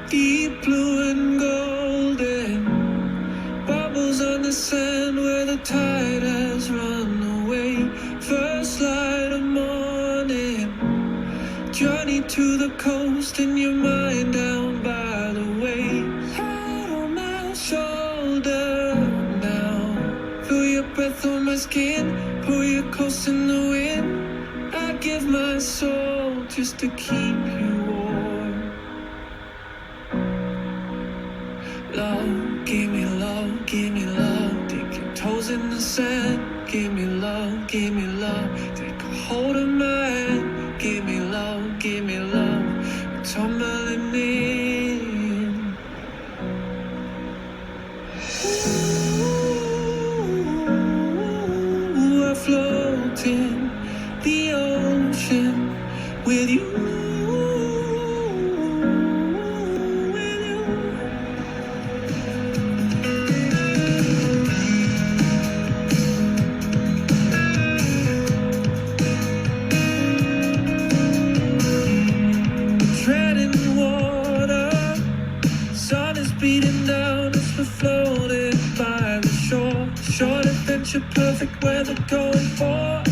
Deep blue and golden, bubbles on the sand where the tide has run away. First light of morning, journey to the coast and your mind down by the waves. Head on my shoulder now, feel your breath on my skin, pull you close in the wind. I give my soul just to keep you warm. Love, give me love, give me love. Dip your toes in the sand. Give me love, give me love. Take a hold of my hand. Give me love, give me love. We're tumbling in. Ooh, I float in the ocean with you. Sun is beating down as we're floating by the shore. Short adventure, perfect weather going for